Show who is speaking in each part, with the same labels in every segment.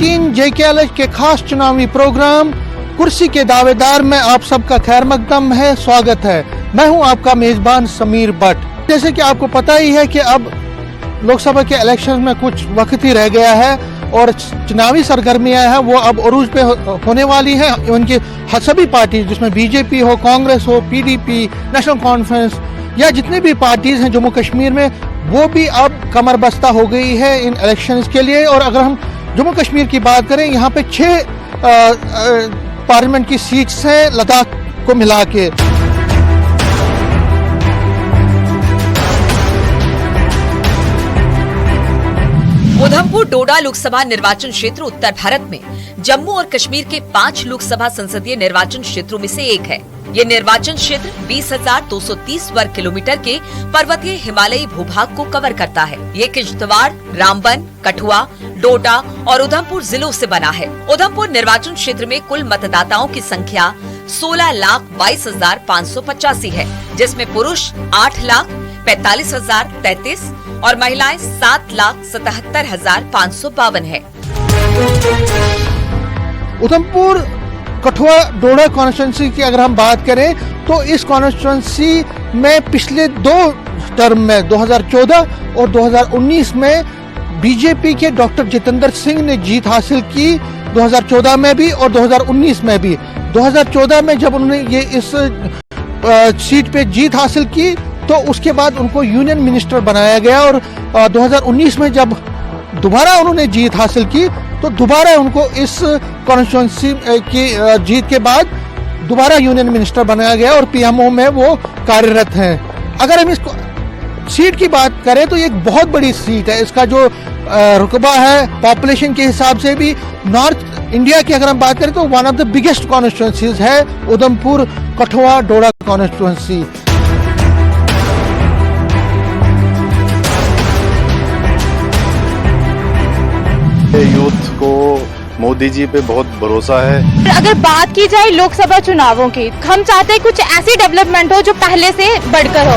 Speaker 1: नाज़रीन, JKLH के खास चुनावी प्रोग्राम कुर्सी के दावेदार में आप सबका खैर मकदम है, स्वागत है। मैं हूं आपका मेज़बान समीर भट्ट। जैसे कि आपको पता ही है कि अब लोकसभा के इलेक्शन में कुछ वक्त ही रह गया है और चुनावी सरगर्मियां हैं वो अब अरूज पे होने वाली हैं। उनकी सभी पार्टी, जिसमें बीजेपी हो, कांग्रेस हो, PDP, नेशनल कॉन्फ्रेंस या जितनी भी पार्टीज हैं जम्मू कश्मीर में, वो भी अब कमर बस्ता हो गई है इन इलेक्शंस के लिए। और अगर हम जम्मू कश्मीर की बात करें, यहाँ पे 6 पार्लियामेंट की सीट्स हैं लद्दाख को मिला के।
Speaker 2: उधमपुर डोडा लोकसभा निर्वाचन क्षेत्र उत्तर भारत में जम्मू और कश्मीर के 5 लोकसभा संसदीय निर्वाचन क्षेत्रों में से एक है। ये निर्वाचन क्षेत्र 20,230 वर्ग किलोमीटर के पर्वतीय हिमालयी भूभाग को कवर करता है। ये किश्तवाड़, रामबन, कठुआ, डोडा और उधमपुर जिलों से बना है। उधमपुर निर्वाचन क्षेत्र में कुल मतदाताओं की संख्या 16,22,585 है, जिसमें पुरुष 8,45,033 और महिलाएं 7,77,552 है।
Speaker 1: उधमपुर कठुआ डोडा कॉन्स्टिट्यूंसी की अगर हम बात करें तो इस कॉन्स्टिट्यूंसी में पिछले 2 टर्म में 2014 और 2019 में बीजेपी के डॉक्टर जितेंद्र सिंह ने जीत हासिल की, 2014 में भी और 2019 में भी। 2014 में जब उन्होंने ये इस सीट पे जीत हासिल की तो उसके बाद उनको यूनियन मिनिस्टर बनाया गया और 2019 में जब दोबारा उन्होंने जीत हासिल की तो दोबारा उनको इस कॉन्स्टिट्यूंसी की जीत के बाद दोबारा यूनियन मिनिस्टर बनाया गया और PMO में वो कार्यरत हैं। अगर हम इसको सीट की बात करें तो ये एक बहुत बड़ी सीट है। इसका जो रुतबा है पॉपुलेशन के हिसाब से भी नॉर्थ इंडिया की अगर हम बात करें तो one of the biggest constituencies है उधमपुर कठुआ डोडा कॉन्स्टिट्यूंसी।
Speaker 3: यूथ को मोदी जी पे बहुत भरोसा है।
Speaker 4: अगर बात की जाए लोकसभा चुनावों की, हम चाहते हैं कुछ ऐसी डेवलपमेंट हो जो पहले से बढ़कर हो।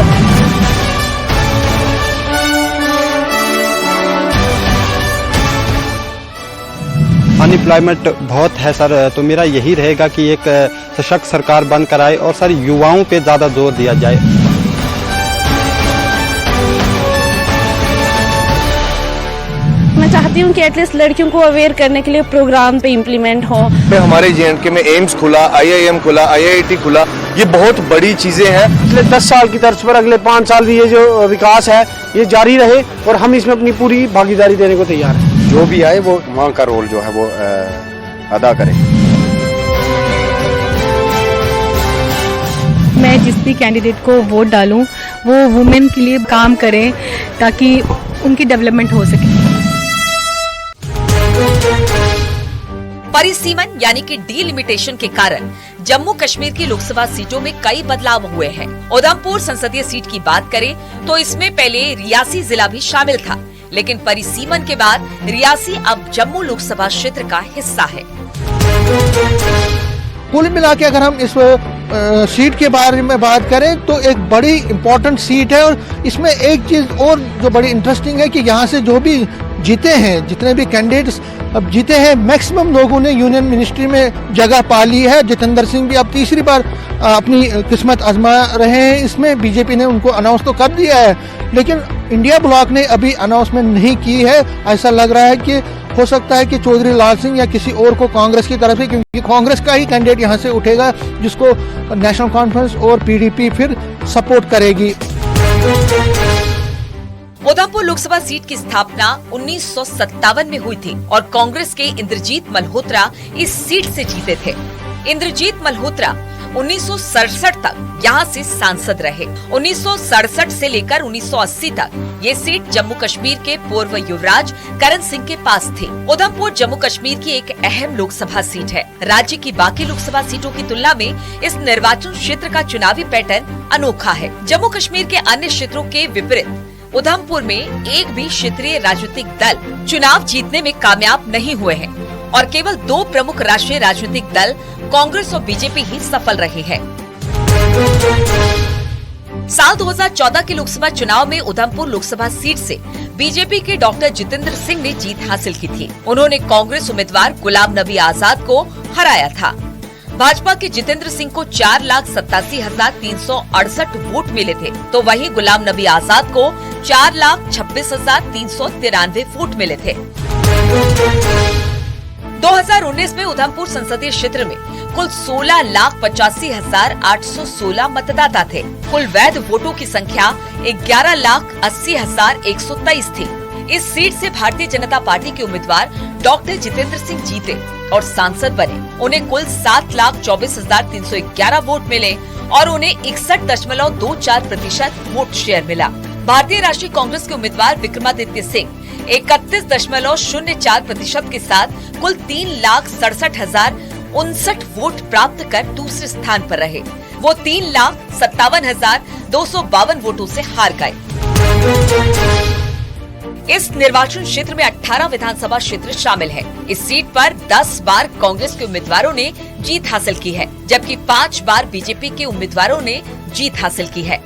Speaker 5: अनएम्प्लॉयमेंट बहुत है सर, तो मेरा यही रहेगा कि एक सशक्त सरकार बनकर आए और सर युवाओं पे ज्यादा जोर दिया जाए।
Speaker 4: मैं चाहती हूँ कि एटलीस्ट लड़कियों को अवेयर करने के लिए प्रोग्राम पे इम्प्लीमेंट हो।
Speaker 3: हमारे JNK में एम्स खुला, IIM खुला, IIT खुला, ये बहुत बड़ी चीजें हैं।
Speaker 6: पिछले 10 साल की तर्ज पर अगले 5 साल भी ये जो विकास है ये जारी रहे और हम इसमें अपनी पूरी भागीदारी देने को तैयार हैं।
Speaker 3: जो भी आए वो वहाँ का रोल जो है वो अदा करें।
Speaker 7: मैं जिस भी कैंडिडेट को वोट डालूं वो वुमेन के लिए काम करें ताकि उनकी डेवलपमेंट हो सके।
Speaker 2: परिसीमन यानी कि डीलिमिटेशन के कारण जम्मू कश्मीर की लोकसभा सीटों में कई बदलाव हुए हैं। उधमपुर संसदीय सीट की बात करें तो इसमें पहले रियासी जिला भी शामिल था, लेकिन परिसीमन के बाद रियासी अब जम्मू लोकसभा क्षेत्र का हिस्सा है।
Speaker 1: कुल मिला के अगर हम इस सीट के बारे में बात करें तो एक बड़ी इंपॉर्टेंट सीट है और इसमें एक चीज और जो बड़ी इंटरेस्टिंग है कि यहाँ से जो भी जीते हैं, जितने भी कैंडिडेट्स अब जीते हैं, मैक्सिमम लोगों ने यूनियन मिनिस्ट्री में जगह पा ली है। जितेंद्र सिंह भी अब तीसरी बार अपनी किस्मत आजमा रहे हैं इसमें। बीजेपी ने उनको अनाउंस तो कर दिया है लेकिन इंडिया ब्लॉक ने अभी अनाउंसमेंट नहीं की है। ऐसा लग रहा है कि हो सकता है कि चौधरी लाल सिंह या किसी और को कांग्रेस की तरफ से, क्योंकि कांग्रेस का ही कैंडिडेट यहाँ से उठेगा जिसको नेशनल कॉन्फ्रेंस और PDP फिर सपोर्ट करेगी।
Speaker 2: उधमपुर लोकसभा सीट की स्थापना 1957 में हुई थी और कांग्रेस के इंद्रजीत मल्होत्रा इस सीट से जीते थे। इंद्रजीत मल्होत्रा 1967 तक यहाँ से सांसद रहे। 1967 से लेकर 1980 तक ये सीट जम्मू कश्मीर के पूर्व युवराज करण सिंह के पास थी। उधमपुर जम्मू कश्मीर की एक अहम लोकसभा सीट है। राज्य की बाकी लोकसभा सीटों की तुलना में इस निर्वाचन क्षेत्र का चुनावी पैटर्न अनोखा है। जम्मू कश्मीर के अन्य क्षेत्रों के विपरीत उधमपुर में एक भी क्षेत्रीय राजनीतिक दल चुनाव जीतने में कामयाब नहीं हुए हैं और केवल 2 प्रमुख राष्ट्रीय राजनीतिक दल कांग्रेस और बीजेपी ही सफल रहे हैं। साल 2014 के लोकसभा चुनाव में उधमपुर लोकसभा सीट से बीजेपी के डॉक्टर जितेंद्र सिंह ने जीत हासिल की थी। उन्होंने कांग्रेस उम्मीदवार गुलाम नबी आजाद को हराया था। भाजपा के जितेंद्र सिंह को 4,87,368 वोट मिले थे, तो वहीं गुलाम नबी आजाद को 4,26,393 वोट मिले थे। 2019 में उधमपुर संसदीय क्षेत्र में कुल 16,85,816 मतदाता थे। कुल वैध वोटों की संख्या 11,80,123 थी। इस सीट से भारतीय जनता पार्टी के उम्मीदवार डॉक्टर जितेंद्र सिंह जीते और सांसद बने। उन्हें कुल 7,24,311 वोट मिले और उन्हें 61.24% वोट शेयर मिला। भारतीय राष्ट्रीय कांग्रेस के उम्मीदवार विक्रमादित्य सिंह 31.04% के साथ कुल 3,67,059 वोट प्राप्त कर दूसरे स्थान पर रहे। वो 3,57,252 वोटों से हार गए। इस निर्वाचन क्षेत्र में 18 विधानसभा क्षेत्र शामिल है। इस सीट पर 10 बार कांग्रेस के उम्मीदवारों ने जीत हासिल की है, जबकि 5 बार बीजेपी के उम्मीदवारों ने जीत हासिल की है।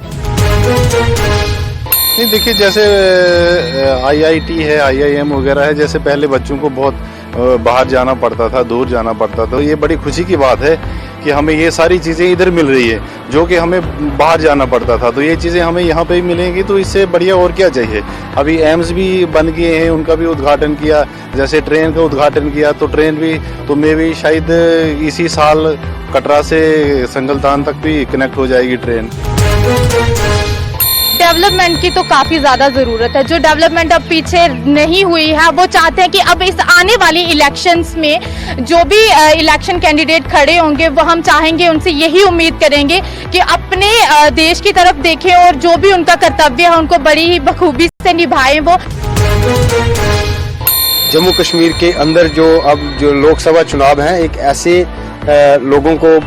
Speaker 8: नहीं, देखिए, जैसे IIT है, IIM वगैरह है, जैसे पहले बच्चों को बहुत बाहर जाना पड़ता था, दूर जाना पड़ता था। ये बड़ी खुशी की बात है कि हमें ये सारी चीज़ें इधर मिल रही है, जो कि हमें बाहर जाना पड़ता था। तो ये चीज़ें हमें यहाँ पे ही मिलेंगी, तो इससे बढ़िया और क्या चाहिए। अभी एम्स भी बन गए हैं, उनका भी उद्घाटन किया, जैसे ट्रेन का उद्घाटन किया, तो ट्रेन भी तो मैं भी शायद इसी साल कटरा से संगलदान तक भी कनेक्ट हो जाएगी ट्रेन।
Speaker 4: डेवलपमेंट की तो काफी ज्यादा जरूरत है। जो डेवलपमेंट अब पीछे नहीं हुई है, वो चाहते हैं कि अब इस आने वाली इलेक्शंस में जो भी इलेक्शन कैंडिडेट खड़े होंगे, वो हम चाहेंगे, उनसे यही उम्मीद करेंगे कि अपने देश की तरफ देखें और जो भी उनका कर्तव्य है उनको बड़ी ही बखूबी से निभाएं। वो
Speaker 9: जम्मू कश्मीर के अंदर जो लोकसभा चुनाव हैं, एक ऐसे लोगों को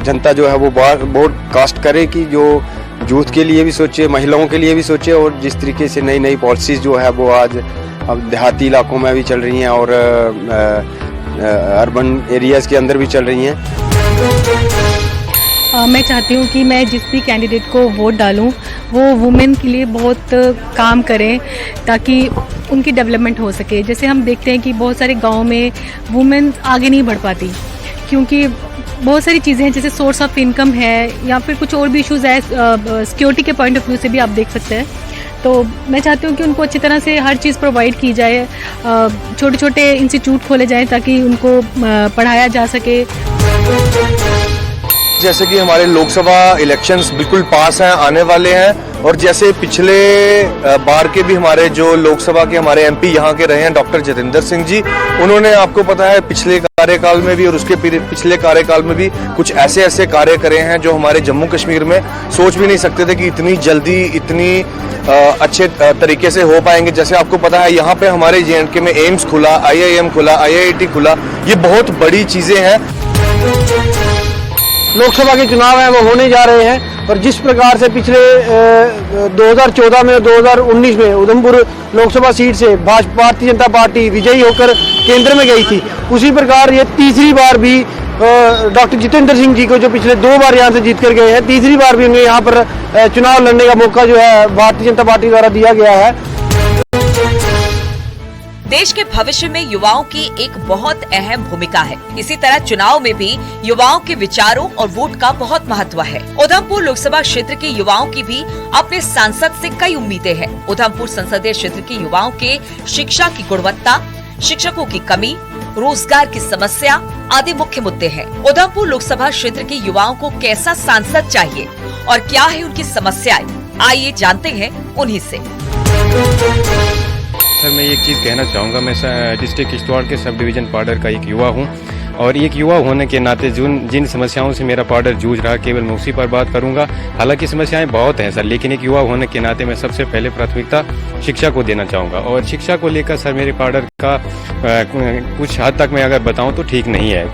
Speaker 9: जनता जो है वो वोट कास्ट करे कि जो यूथ के लिए भी सोचे, महिलाओं के लिए भी सोचे, और जिस तरीके से नई नई पॉलिसीज जो है वो आज अब देहाती इलाकों में भी चल रही हैं और अर्बन एरियाज़ के अंदर भी चल रही हैं।
Speaker 7: मैं चाहती हूँ कि मैं जिस भी कैंडिडेट को वोट डालूँ वो वुमेन के लिए बहुत काम करें ताकि उनकी डेवलपमेंट हो सके। जैसे हम देखते हैं कि बहुत सारे गाँव में वुमेन आगे नहीं बढ़ पाती, क्योंकि बहुत सारी चीज़ें हैं, जैसे सोर्स ऑफ इनकम है या फिर कुछ और भी इश्यूज़ है, सिक्योरिटी के पॉइंट ऑफ व्यू से भी आप देख सकते हैं। तो मैं चाहती हूँ कि उनको अच्छी तरह से हर चीज़ प्रोवाइड की जाए, छोटे छोटे इंस्टीट्यूट खोले जाएं ताकि उनको पढ़ाया जा सके।
Speaker 3: जैसे कि हमारे लोकसभा इलेक्शंस बिल्कुल पास हैं, आने वाले हैं, और जैसे पिछले बार के भी हमारे जो लोकसभा के हमारे MP यहाँ के रहे हैं डॉक्टर जितेंद्र सिंह जी, उन्होंने आपको पता है पिछले कार्यकाल में भी और उसके पिछले कार्यकाल में भी कुछ ऐसे कार्य करे हैं जो हमारे जम्मू कश्मीर में सोच भी नहीं सकते थे कि इतनी जल्दी इतनी अच्छे तरीके से हो पाएंगे। जैसे आपको पता है यहाँ पे हमारे J&K में एम्स खुला, IIM खुला, IIT खुला, ये बहुत बड़ी चीज़ें हैं।
Speaker 6: लोकसभा के चुनाव हैं वो होने जा रहे हैं, और जिस प्रकार से पिछले 2014 में और 2019 में उधमपुर लोकसभा सीट से भारतीय जनता पार्टी विजयी होकर केंद्र में गई थी, उसी प्रकार ये तीसरी बार भी डॉक्टर जितेंद्र सिंह जी को, जो पिछले 2 बार यहाँ से जीत कर गए हैं, तीसरी बार भी उन्हें यहाँ पर चुनाव लड़ने का मौका जो है भारतीय जनता पार्टी द्वारा दिया गया है।
Speaker 2: देश के भविष्य में युवाओं की एक बहुत अहम भूमिका है। इसी तरह चुनाव में भी युवाओं के विचारों और वोट का बहुत महत्व है। उधमपुर लोकसभा क्षेत्र के युवाओं की भी अपने सांसद से कई उम्मीदें हैं। उधमपुर संसदीय क्षेत्र के युवाओं के शिक्षा की गुणवत्ता, शिक्षकों की कमी, रोजगार की समस्या आदि मुख्य मुद्दे हैं। उधमपुर लोकसभा क्षेत्र के युवाओं को कैसा सांसद चाहिए और क्या है उनकी समस्याएं, आइए जानते हैं उन्हीं से।
Speaker 10: सर, मैं एक चीज़ कहना चाहूँगा, मैं डिस्ट्रिक्ट किश्तवाड़ के सब डिवीज़न पार्डर का एक युवा हूँ, और एक युवा होने के नाते जिन समस्याओं से मेरा पार्डर जूझ रहा, केवल मैं उसी पर बात करूँगा। हालांकि समस्याएं बहुत हैं सर, लेकिन एक युवा होने के नाते मैं सबसे पहले प्राथमिकता शिक्षा को देना चाहूँगा। और शिक्षा को लेकर सर मेरे पार्डर का कुछ हद तक मैं अगर बताऊँ तो ठीक नहीं है,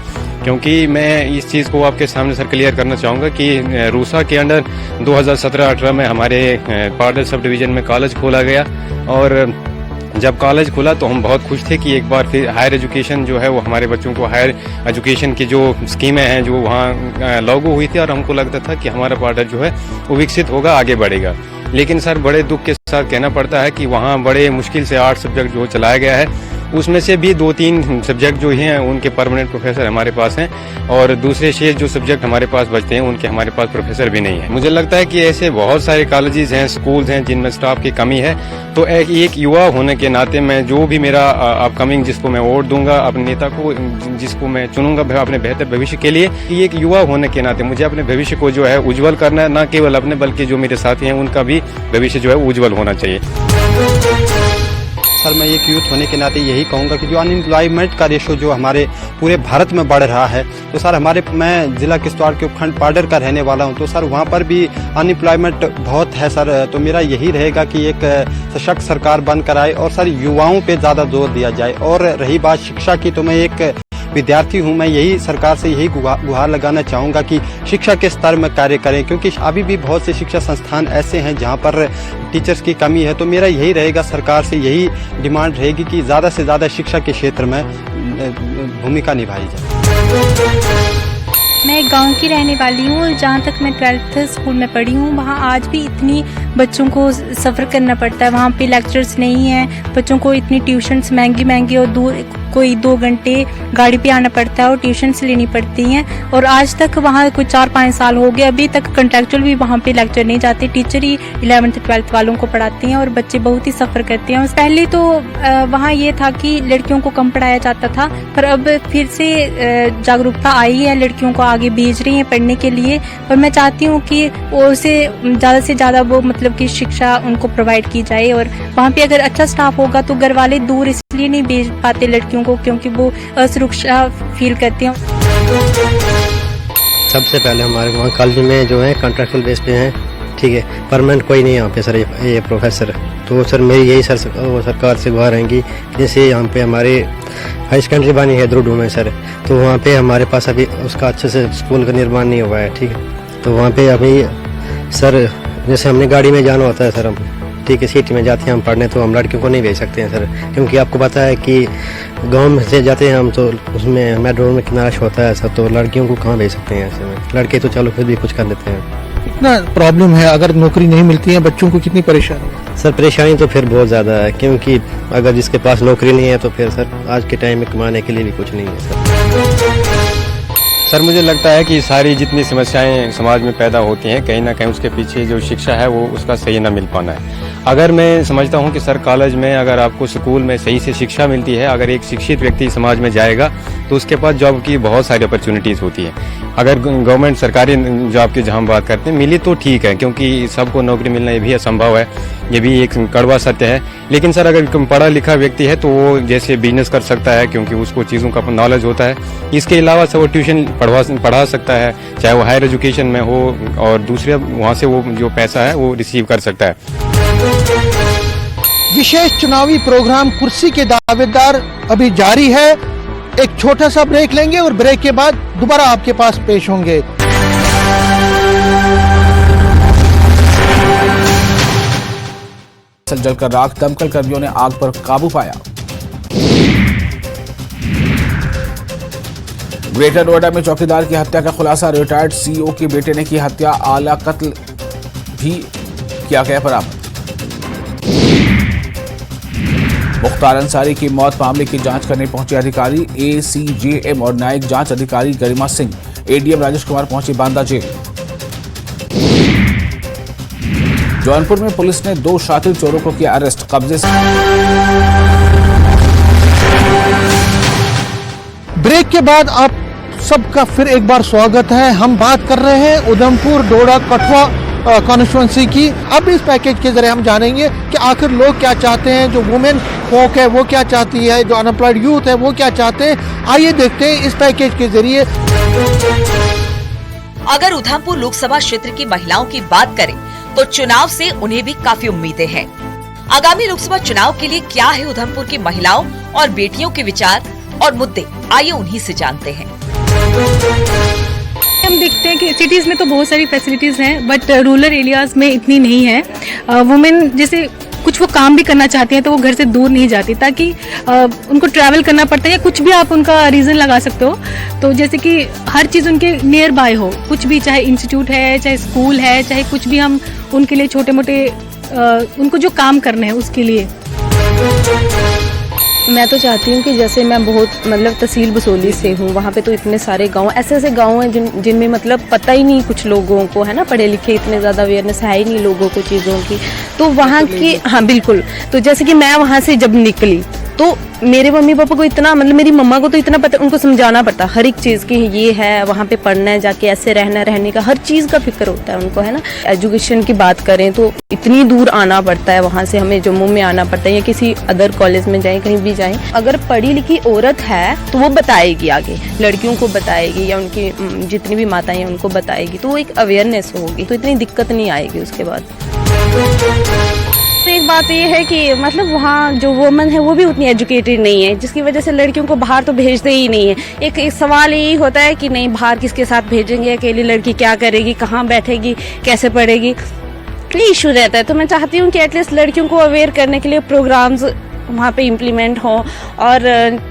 Speaker 10: क्योंकि मैं इस चीज़ को आपके सामने सर क्लियर करना चाहूँगा कि रूसा के अंडर 2017-18 में हमारे पार्डर सब डिवीज़न में कॉलेज खोला गया, और जब कॉलेज खुला तो हम बहुत खुश थे कि एक बार फिर हायर एजुकेशन जो है वो हमारे बच्चों को हायर एजुकेशन की जो स्कीमें हैं जो वहाँ लागू हुई थी और हमको लगता था कि हमारा पार्डर जो है वो विकसित होगा, आगे बढ़ेगा। लेकिन सर बड़े दुख के साथ कहना पड़ता है कि वहाँ बड़े मुश्किल से 8 सब्जेक्ट जो चलाया गया है, उसमें से भी 2-3 सब्जेक्ट जो हैं उनके परमानेंट प्रोफेसर हमारे पास हैं और दूसरे शेष जो सब्जेक्ट हमारे पास बचते हैं उनके हमारे पास प्रोफेसर भी नहीं है। मुझे लगता है कि ऐसे बहुत सारे कॉलेजेस हैं, स्कूल्स हैं जिनमें स्टाफ की कमी है। तो एक युवा होने के नाते मैं जो भी मेरा अपकमिंग जिसको मैं वोट दूंगा, अपने नेता को जिसको मैं चुनूंगा अपने बेहतर भविष्य के लिए, एक युवा होने के नाते मुझे अपने भविष्य को जो है उज्जवल करना है, न केवल अपने बल्कि जो मेरे साथी हैं उनका भी भविष्य जो है उज्जवल होना चाहिए।
Speaker 5: सर मैं एक यूथ होने के नाते यही कहूँगा कि जो अनएम्प्लॉयमेंट का रेशो जो हमारे पूरे भारत में बढ़ रहा है, तो सर मैं जिला किश्तवाड़ के उपखंड पाडर का रहने वाला हूँ, तो सर वहाँ पर भी अनएम्प्लॉयमेंट बहुत है सर। तो मेरा यही रहेगा कि एक सशक्त सरकार बनकर आए और सर युवाओं पे ज़्यादा जोर दिया जाए। और रही बात शिक्षा की, तो मैं एक विद्यार्थी हूं, मैं यही सरकार से यही गुहार लगाना चाहूँगा कि शिक्षा के स्तर में कार्य करें, क्योंकि अभी भी बहुत से शिक्षा संस्थान ऐसे हैं जहां पर टीचर्स की कमी है। तो मेरा यही रहेगा, सरकार से यही डिमांड रहेगी कि ज़्यादा से ज़्यादा शिक्षा के क्षेत्र में भूमिका निभाई जाए।
Speaker 7: मैं एक गांव की रहने वाली हूँ। जहाँ तक मैं 12th स्कूल में पढ़ी हूँ, वहाँ आज भी इतनी बच्चों को सफ़र करना पड़ता है। वहाँ पे लेक्चर्स नहीं हैं, बच्चों को इतनी ट्यूशन्स महंगी और दूर कोई 2 घंटे गाड़ी पे आना पड़ता है और ट्यूशन्स लेनी पड़ती हैं। और आज तक वहाँ कोई 4-5 साल हो गए, अभी तक कंट्रेक्चुअल भी वहाँ पे लेक्चर नहीं जाते। टीचर ही 11th 12th वालों को पढ़ाती हैं और बच्चे बहुत ही सफ़र करते हैं। पहले तो वहाँ ये था कि लड़कियों को कम पढ़ाया जाता था, पर अब फिर से जागरूकता आई है, लड़कियों को आगे भेज रही हैं पढ़ने के लिए। पर मैं चाहती हूँ कि उसे ज़्यादा से ज़्यादा वो मतलब कि शिक्षा उनको प्रोवाइड की जाए। और वहाँ पे अगर अच्छा स्टाफ होगा तो घर वाले दूर इसलिए नहीं भेज पाते लड़कियों को, क्योंकि वो असुरक्षा फील करते हैं।
Speaker 6: सबसे पहले हमारे वहाँ कॉलेज में जो है कॉन्ट्रैक्चुअल बेस पे हैं, ठीक है, परमानेंट कोई नहीं है यहाँ पे सर, ये प्रोफेसर। तो सर मेरी यही सरकार से गुहार रहेंगी, जैसे यहाँ पे हमारे हाई सेकेंडरी बनी है द्रुडू में सर, तो वहाँ पे हमारे पास अभी उसका अच्छे से स्कूल का निर्माण नहीं हुआ है, ठीक है। तो वहाँ पे अभी सर जैसे हमने गाड़ी में जाना होता है सर, हम ठीक है सिटी में जाते हैं हम पढ़ने, तो हम लड़कियों को नहीं भेज सकते हैं सर, क्योंकि आपको पता है कि गांव में से जाते हैं हम तो उसमें मेट्रो में कितना रश होता है सर, तो लड़कियों को कहाँ भेज सकते हैं ऐसे में। लड़के तो चलो फिर भी कुछ कर देते हैं।
Speaker 1: इतना प्रॉब्लम है, अगर नौकरी नहीं मिलती है बच्चों को कितनी परेशानी है?
Speaker 6: सर परेशानी तो फिर बहुत ज़्यादा है, क्योंकि अगर जिसके पास नौकरी नहीं है तो फिर सर आज के टाइम में कमाने के लिए भी कुछ नहीं है
Speaker 10: सर मुझे लगता है कि सारी जितनी समस्याएं समाज में पैदा होती हैं, कहीं ना कहीं उसके पीछे जो शिक्षा है वो उसका सही ना मिल पाना है। अगर मैं समझता हूं कि सर कॉलेज में अगर आपको स्कूल में सही से शिक्षा मिलती है, अगर एक शिक्षित व्यक्ति समाज में जाएगा तो उसके पास जॉब की बहुत सारी अपॉर्चुनिटीज़ होती हैं। अगर गवर्नमेंट सरकारी जॉब की जहाँ हम बात करते हैं मिली तो ठीक है, क्योंकि सबको नौकरी मिलना ये भी असंभव है, ये भी एक कड़वा सत्य है। लेकिन सर अगर पढ़ा लिखा व्यक्ति है तो वो जैसे बिजनेस कर सकता है, क्योंकि उसको चीज़ों का नॉलेज होता है। इसके अलावा सर वो ट्यूशन पढ़ा सकता है, चाहे वो हायर एजुकेशन में हो, और दूसरे वहाँ से वो जो पैसा है वो रिसीव कर सकता है।
Speaker 1: विशेष चुनावी प्रोग्राम कुर्सी के दावेदार अभी जारी है। एक छोटा सा ब्रेक लेंगे और ब्रेक के बाद दोबारा आपके पास पेश होंगे।
Speaker 11: जलकर राख, दमकल कर्मियों ने आग पर काबू पाया। ग्रेटर नोएडा में चौकीदार की हत्या का खुलासा, रिटायर्ड सीईओ के बेटे ने की हत्या, आला कत्ल भी किया गया बरामद। मुख्तार अंसारी की मौत मामले की जांच करने पहुंचे अधिकारी, एसीजेएम और न्यायिक जांच अधिकारी गरिमा सिंह, एडीएम राजेश कुमार पहुंचे बांदा जेल। जौनपुर में पुलिस ने 2 शातिर चोरों को किया अरेस्ट, कब्जे से।
Speaker 1: ब्रेक के बाद आप सबका फिर एक बार स्वागत है। हम बात कर रहे हैं उधमपुर डोडा कठुआ कॉन्स्टिट्यूंसी की। अब इस पैकेज के जरिए हम जानेंगे कि आखिर लोग क्या चाहते हैं, जो वुमेन folk है वो क्या चाहती है, जो अनएम्प्लॉयड यूथ है वो क्या चाहते हैं। आइए देखते हैं इस पैकेज के जरिए।
Speaker 2: अगर उधमपुर लोकसभा क्षेत्र की महिलाओं की बात करें तो चुनाव से उन्हें भी काफी उम्मीदें हैं। आगामी लोकसभा चुनाव के लिए क्या है उधमपुर की महिलाओं और बेटियों के विचार और मुद्दे, आइए उन्हीं से जानते हैं।
Speaker 7: हम देखते हैं कि सिटीज़ में तो बहुत सारी फैसिलिटीज़ हैं, बट रूरल एरियाज़ में इतनी नहीं है। वुमेन जैसे कुछ वो काम भी करना चाहती हैं तो वो घर से दूर नहीं जाती, ताकि उनको ट्रैवल करना पड़ता है या कुछ भी आप उनका रीज़न लगा सकते हो। तो जैसे कि हर चीज़ उनके नियर बाय हो, कुछ भी, चाहे इंस्टीट्यूट है, चाहे स्कूल है, चाहे कुछ भी, हम उनके लिए छोटे मोटे उनको जो काम करने हैं उसके लिए।
Speaker 12: मैं तो चाहती हूँ कि जैसे मैं बहुत मतलब तहसील बसोली से हूँ, वहाँ पे तो इतने सारे गांव, ऐसे ऐसे गांव हैं जिनमें मतलब पता ही नहीं कुछ लोगों को, है ना, पढ़े लिखे इतने ज़्यादा अवेयरनेस है ही नहीं लोगों को चीज़ों की। तो वहाँ की, हाँ बिल्कुल, तो जैसे कि मैं वहाँ से जब निकली तो मेरे मम्मी पापा को इतना, मतलब मेरी मम्मा को तो इतना पता, उनको समझाना पड़ता हर एक चीज़ की, ये है वहाँ पे पढ़ना है, जाके ऐसे रहना, रहने का हर चीज़ का फिक्र होता है उनको, है ना। एजुकेशन की बात करें तो इतनी दूर आना पड़ता है, वहाँ से हमें जम्मू में आना पड़ता है या किसी अदर कॉलेज में जाएं, कहीं भी जाएं। अगर पढ़ी लिखी औरत है तो वो बताएगी आगे, लड़कियों को बताएगी या उनकी जितनी भी माताएं हैं उनको बताएगी, तो वो एक अवेयरनेस होगी, तो इतनी दिक्कत नहीं आएगी उसके बाद।
Speaker 13: एक बात ये है कि मतलब वहाँ जो वुमेन है वो भी उतनी एजुकेटेड नहीं है, जिसकी वजह से लड़कियों को बाहर तो भेजते ही नहीं है। एक सवाल यही होता है कि नहीं, बाहर किसके साथ भेजेंगे, अकेली लड़की क्या करेगी, कहाँ बैठेगी, कैसे पढ़ेगी, ये इशू रहता है। तो मैं चाहती हूँ कि एटलीस्ट लड़कियों को अवेयर करने के लिए प्रोग्राम्स वहाँ पे इम्प्लीमेंट हो, और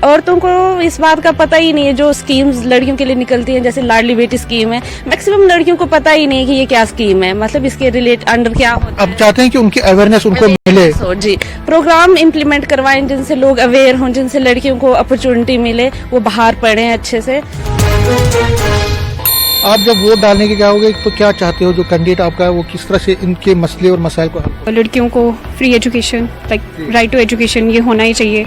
Speaker 13: औरतों को इस बात का पता ही नहीं है, जो स्कीम्स लड़कियों के लिए निकलती हैं, जैसे लाडली बेटी स्कीम है, मैक्सिमम लड़कियों को पता ही नहीं है कि ये क्या स्कीम है, मतलब इसके रिलेट अंडर क्या होता है।
Speaker 1: अब चाहते हैं कि उनकी अवेयरनेस उनको मिले।
Speaker 13: जी, प्रोग्राम इम्प्लीमेंट करवाएं जिनसे लोग अवेयर हों, जिनसे लड़कियों को अपॉर्चुनिटी मिले, वो बाहर पढ़ें अच्छे से।
Speaker 1: आप जब वोट डालने के जाओगे तो क्या चाहते हो, जो कैंडिडेट आपका है वो किस तरह से इनके मसले और मसाइल को हल?
Speaker 7: लड़कियों को free education, like right to education, ये होना ही चाहिए।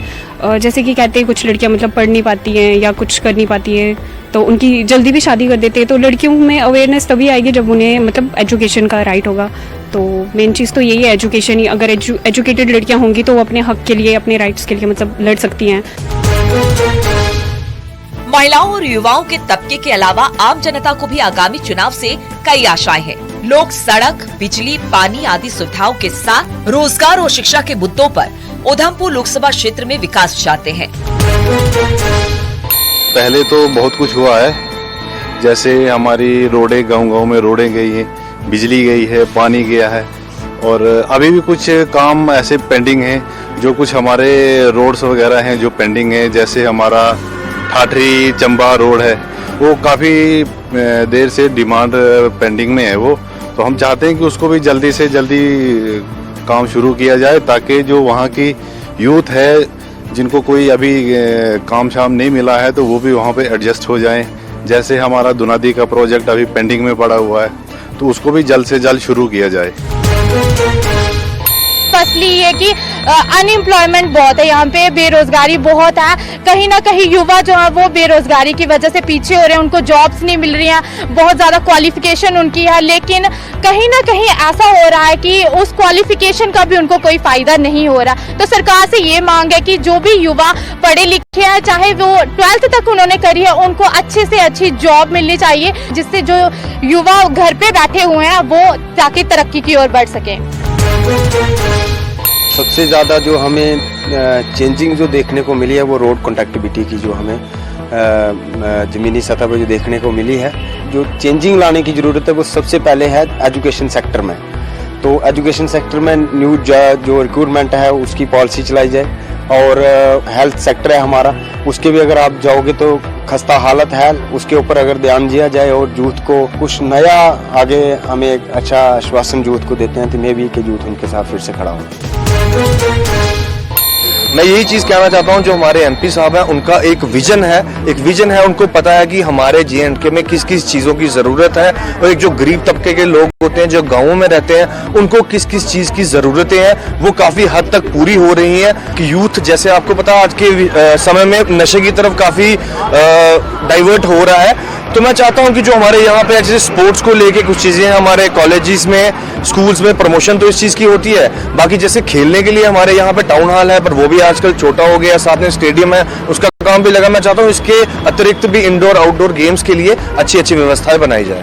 Speaker 7: जैसे कि कहते हैं कुछ लड़कियां मतलब पढ़ नहीं पाती हैं या कुछ कर नहीं पाती हैं, तो उनकी जल्दी भी शादी कर देते हैं। तो लड़कियों में अवेयरनेस तभी आएगी जब उन्हें मतलब एजुकेशन का राइट होगा। तो मेन चीज़ तो यही है, एजुकेशन ही। अगर एजुकेटेड लड़कियां होंगी तो वो अपने हक के लिए, अपने राइट्स के लिए मतलब लड़ सकती हैं।
Speaker 2: महिलाओं और युवाओं के तबके के अलावा आम जनता को भी आगामी चुनाव से कई आशाएं हैं। लोग सड़क, बिजली, पानी आदि सुविधाओं के साथ रोजगार और शिक्षा के मुद्दों पर उधमपुर लोकसभा क्षेत्र में विकास चाहते हैं।
Speaker 8: पहले तो बहुत कुछ हुआ है, जैसे हमारी रोडें, गांव-गांव में रोडें गई हैं, बिजली गई है, पानी गया है, और अभी भी कुछ काम ऐसे पेंडिंग हैं, जो कुछ हमारे रोड्स वगैरह हैं जो पेंडिंग है, जैसे हमारा ठाठरी चंबा रोड है, वो काफ़ी देर से डिमांड पेंडिंग में है वो। तो हम चाहते हैं कि उसको भी जल्दी से जल्दी काम शुरू किया जाए, ताकि जो वहाँ की यूथ है जिनको कोई अभी काम शाम नहीं मिला है तो वो भी वहाँ पे एडजस्ट हो जाएं। जैसे हमारा दुनादी का प्रोजेक्ट अभी पेंडिंग में पड़ा हुआ है, तो उसको भी जल्द से जल्द शुरू किया जाए।
Speaker 4: फर्स्टली ये कि अनएम्प्लॉयमेंट बहुत है यहाँ पे, बेरोजगारी बहुत है। कहीं ना कहीं युवा जो है वो बेरोजगारी की वजह से पीछे हो रहे हैं, उनको जॉब्स नहीं मिल रही हैं। बहुत ज़्यादा क्वालिफिकेशन उनकी है, लेकिन कहीं ना कहीं ऐसा हो रहा है कि उस क्वालिफिकेशन का भी उनको कोई फायदा नहीं हो रहा। तो सरकार से ये मांग है कि जो भी युवा पढ़े लिखे हैं, चाहे वो 12th तक उन्होंने करी है, उनको अच्छे से अच्छी जॉब मिलनी चाहिए, जिससे जो युवा घर पे बैठे हुए हैं वो जाके तरक्की की ओर बढ़ सकें।
Speaker 9: सबसे ज़्यादा जो हमें चेंजिंग जो देखने को मिली है वो रोड कनेक्टिविटी की, जो हमें ज़मीनी सतह पर जो देखने को मिली है, जो चेंजिंग लाने की ज़रूरत है वो सबसे पहले है एजुकेशन सेक्टर में। तो एजुकेशन सेक्टर में न्यू जो रिक्रूटमेंट है उसकी पॉलिसी चलाई जाए, और हेल्थ सेक्टर है हमारा, उसके भी अगर आप जाओगे तो खस्ता हालत है, उसके ऊपर अगर ध्यान दिया जाए और यूथ को कुछ नया आगे हमें एक अच्छा आश्वासन यूथ को देते हैं, तो मैं भी कि यूथ उनके साथ फिर से खड़ा हूँ।
Speaker 3: मैं यही चीज़ कहना चाहता हूं, जो हमारे एमपी साहब हैं उनका एक विजन है, उनको पता है कि हमारे J&K में किस किस चीज़ों की ज़रूरत है, और एक जो गरीब तबके के लोग होते हैं जो गाँवों में रहते हैं उनको किस किस चीज़ की ज़रूरतें हैं वो काफ़ी हद तक पूरी हो रही हैं। कि यूथ, जैसे आपको पता है आज के समय में नशे की तरफ काफ़ी डाइवर्ट हो रहा है, तो मैं चाहता हूं कि जो हमारे यहाँ पे जैसे स्पोर्ट्स को लेके कुछ चीज़ें हैं, हमारे कॉलेजेस में, स्कूल्स में प्रमोशन तो इस चीज़ की होती है, बाकी जैसे खेलने के लिए हमारे यहाँ पे टाउन हॉल है, पर वो भी आजकल छोटा हो गया, साथ में स्टेडियम है, उसका काम भी लगा। मैं चाहता हूँ इसके अतिरिक्त भी इंडोर आउटडोर गेम्स के लिए अच्छी अच्छी व्यवस्थाएं बनाई जाए।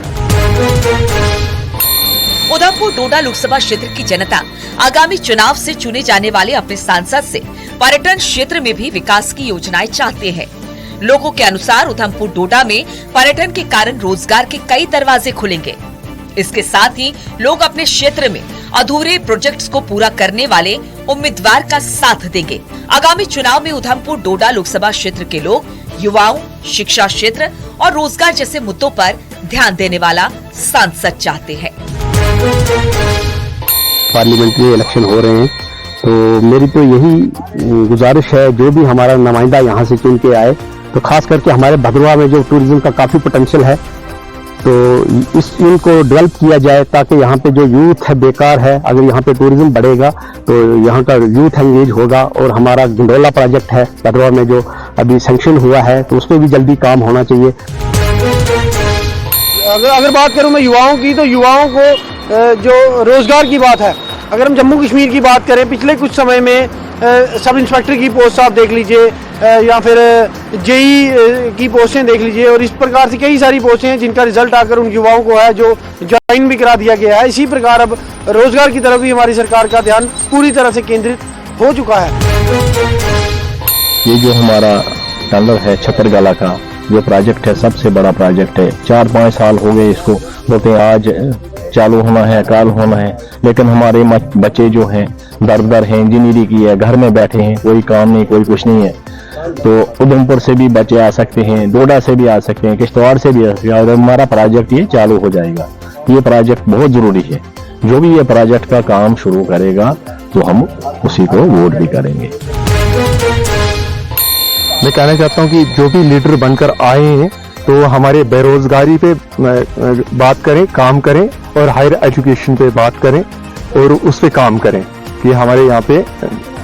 Speaker 2: उधमपुर डोडा लोकसभा क्षेत्र की जनता आगामी चुनाव से चुने जाने वाले अपने सांसद से पर्यटन क्षेत्र में भी विकास की योजनाएं चाहते हैं। लोगों के अनुसार उधमपुर डोडा में पर्यटन के कारण रोजगार के कई दरवाजे खुलेंगे। इसके साथ ही लोग अपने क्षेत्र में अधूरे प्रोजेक्ट्स को पूरा करने वाले उम्मीदवार का साथ देंगे। आगामी चुनाव में उधमपुर डोडा लोकसभा क्षेत्र के लोग युवाओं, शिक्षा क्षेत्र और रोजगार जैसे मुद्दों पर ध्यान देने वाला सांसद चाहते हैं।
Speaker 14: पार्लियामेंट में इलेक्शन हो रहे हैं, तो मेरी तो यही गुजारिश है, जो भी हमारा नुमाइंदा यहाँ से चुन के आए, तो खास करके हमारे भदरवा में जो टूरिज्म का काफी पोटेंशियल है, तो इनको डेवलप किया जाए, ताकि यहाँ पे जो यूथ है बेकार है, अगर यहाँ पे टूरिज्म बढ़ेगा तो यहाँ का यूथ एंगेज होगा। और हमारा गंडोला प्रोजेक्ट है भदरवा में जो अभी सैंक्शन हुआ है, तो उसमें भी जल्दी काम होना चाहिए।
Speaker 6: अगर बात करूं मैं युवाओं की, तो युवाओं को जो रोजगार की बात है, अगर हम जम्मू कश्मीर की बात करें, पिछले कुछ समय में सब इंस्पेक्टर की पोस्ट आप देख लीजिए, या फिर जेई की पोस्टें देख लीजिए, और इस प्रकार से कई सारी पोस्टें हैं जिनका रिजल्ट आकर उन युवाओं को है जो ज्वाइन भी करा दिया गया है। इसी प्रकार अब रोजगार की तरफ भी हमारी सरकार का ध्यान पूरी तरह से केंद्रित हो चुका है।
Speaker 14: ये जो हमारा टनल है छतरगला का जो प्रोजेक्ट है, सबसे बड़ा प्रोजेक्ट है। 4-5 साल हो गए इसको, बोलते हैं आज चालू होना है, कल होना है, लेकिन हमारे बच्चे जो हैं दर हैं, इंजीनियरिंग की है, घर में बैठे हैं, कोई काम नहीं, कोई कुछ नहीं है। तो उधमपुर से भी बच्चे आ सकते हैं, डोडा से भी आ सकते हैं, किश्तवाड़ से भी आ सकते हैं, और हमारा प्रोजेक्ट ये चालू हो जाएगा। ये प्रोजेक्ट बहुत जरूरी है। जो भी ये प्रोजेक्ट का काम शुरू करेगा तो हम उसी को वोट भी करेंगे। मैं कहना चाहता हूँ कि जो भी लीडर बनकर आए हैं, तो हमारे बेरोजगारी पे बात करें, काम करें, और हायर एजुकेशन पे बात करें और उस पे काम करें कि हमारे यहाँ पे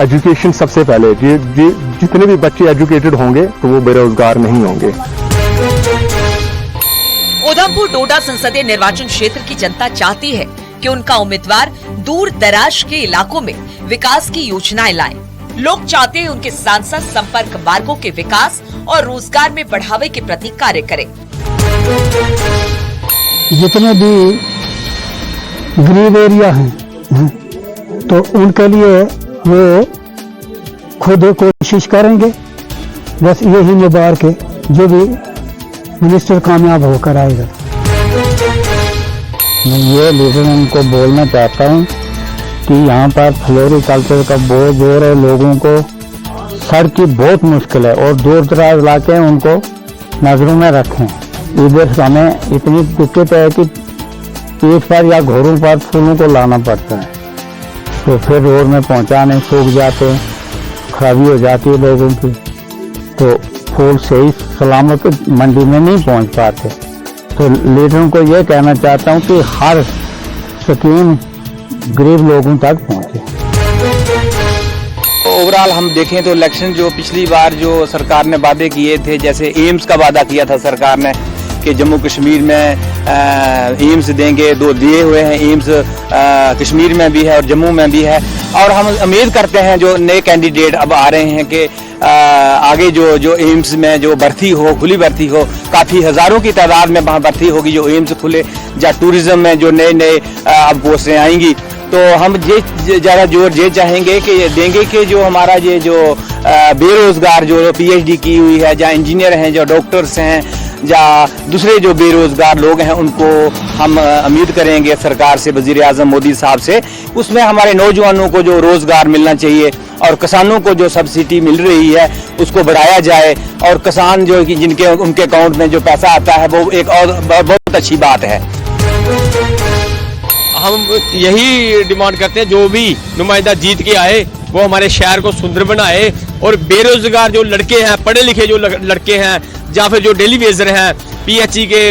Speaker 14: एजुकेशन सबसे पहले, जितने भी बच्चे एजुकेटेड होंगे तो वो बेरोजगार नहीं होंगे।
Speaker 2: उधमपुर डोडा संसदीय निर्वाचन क्षेत्र की जनता चाहती है कि उनका उम्मीदवार दूर दराज के इलाकों में विकास की योजनाएं लाएं। लोग चाहते हैं उनके सांसद संपर्क मार्गों के विकास और रोजगार में बढ़ावे के प्रति कार्य करें।
Speaker 15: जितने भी गरीब एरिया हैं, तो उनके लिए वो खुद कोशिश करेंगे। बस यही मुबारक है, जो भी मिनिस्टर कामयाब होकर आएगा। मैं ये लीडर उनको बोलना चाहता हूँ कि यहाँ पर फ्लोरिकल्चर का बहुत जोर है, लोगों को सड़क की बहुत मुश्किल है, और दूर दराज इलाके हैं, उनको नजरों में रखें। इधर हमें इतनी दिक्कत है कि पीठ पर या घोड़ों पर फूलों को लाना पड़ता है, तो फिर रोड में पहुँचाने सूख जाते हैं, खराबी हो जाती है लोगों की, तो फूल सही सलामत मंडी में नहीं पहुँच पाते। तो लीडरों को ये कहना चाहता हूँ कि हर स्कीम गरीब लोगों तक पहुँचे।
Speaker 16: ओवरऑल हम देखें तो इलेक्शन जो पिछली बार जो सरकार ने वादे किए थे, जैसे एम्स का वादा किया था सरकार ने कि जम्मू कश्मीर में एम्स देंगे, 2 दिए हुए हैं एम्स, कश्मीर में भी है और जम्मू में भी है। और हम उम्मीद करते हैं जो नए कैंडिडेट अब आ रहे हैं कि आगे जो एम्स में जो भर्ती हो, खुली भर्ती हो, काफ़ी हज़ारों की तादाद में वहाँ भर्ती होगी जो एम्स खुले, या टूरिज्म में जो नए अब पोस्टें आएंगी। तो हम ये ज़्यादा जोर ये चाहेंगे कि देंगे कि जो हमारा ये जो बेरोज़गार जो PhD की हुई है, या इंजीनियर हैं, जो डॉक्टर्स हैं, या दूसरे जो बेरोज़गार लोग हैं, उनको हम उम्मीद करेंगे सरकार से, वज़ीर आज़म मोदी साहब से, उसमें हमारे नौजवानों को जो रोज़गार मिलना चाहिए, और किसानों को जो सब्सिडी मिल रही है उसको बढ़ाया जाए, और किसान जो जिनके उनके अकाउंट में जो पैसा आता है वो एक और बहुत अच्छी बात है।
Speaker 17: हम यही डिमांड करते हैं, जो भी नुमाइंदा जीत के आए वो हमारे शहर को सुंदर बनाए, और बेरोजगार जो लड़के हैं, पढ़े लिखे जो लड़के हैं, या फिर जो डेली वेजर हैं, PHE के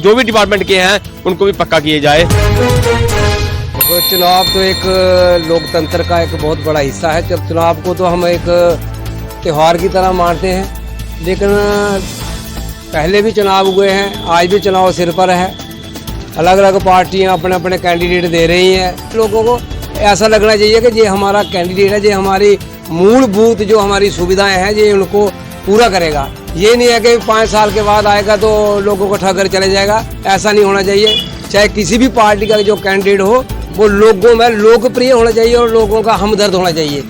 Speaker 17: जो भी डिपार्टमेंट के हैं, उनको भी पक्का किए जाए।
Speaker 18: तो चुनाव तो एक लोकतंत्र का एक बहुत बड़ा हिस्सा है। जब चुनाव को तो हम एक त्यौहार की तरह मानते हैं, लेकिन पहले भी चुनाव हुए हैं, आज भी चुनाव सिर पर है। अलग अलग पार्टियां अपने अपने कैंडिडेट दे रही हैं। लोगों को ऐसा लगना चाहिए कि ये हमारा कैंडिडेट है, ये हमारी मूलभूत जो हमारी सुविधाएं हैं ये उनको पूरा करेगा। ये नहीं है कि 5 साल के बाद आएगा तो लोगों को ठग कर चले जाएगा, ऐसा नहीं होना चाहिए। चाहे किसी भी पार्टी का जो कैंडिडेट हो वो लोगों में लोकप्रिय होना चाहिए और लोगों का हमदर्द होना चाहिए।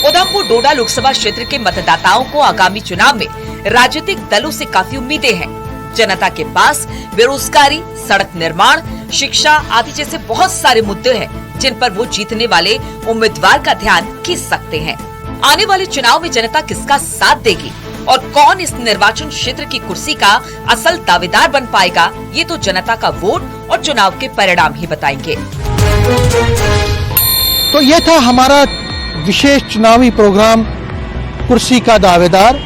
Speaker 2: उधमपुर डोडा लोकसभा क्षेत्र के मतदाताओं को आगामी चुनाव में राजनीतिक दलों से काफी उम्मीदें हैं। जनता के पास बेरोजगारी, सड़क निर्माण, शिक्षा आदि जैसे बहुत सारे मुद्दे हैं जिन पर वो जीतने वाले उम्मीदवार का ध्यान खींच सकते हैं। आने वाले चुनाव में जनता किसका साथ देगी और कौन इस निर्वाचन क्षेत्र की कुर्सी का असल दावेदार बन पाएगा, ये तो जनता का वोट और चुनाव के परिणाम ही बताएंगे।
Speaker 1: तो ये था हमारा विशेष चुनावी प्रोग्राम कुर्सी का दावेदार।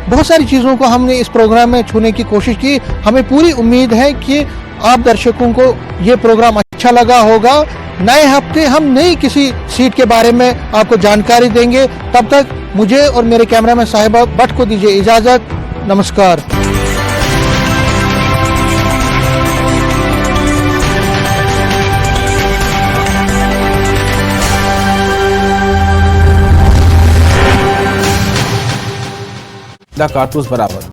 Speaker 1: बहुत सारी चीज़ों को हमने इस प्रोग्राम में छूने की कोशिश की। हमें पूरी उम्मीद है कि आप दर्शकों को ये प्रोग्राम अच्छा लगा होगा। नए हफ्ते हम नई किसी सीट के बारे में आपको जानकारी देंगे। तब तक मुझे और मेरे कैमरामैन साहिबा भट्ट को दीजिए इजाजत। नमस्कार।
Speaker 11: कारतूस बराबर।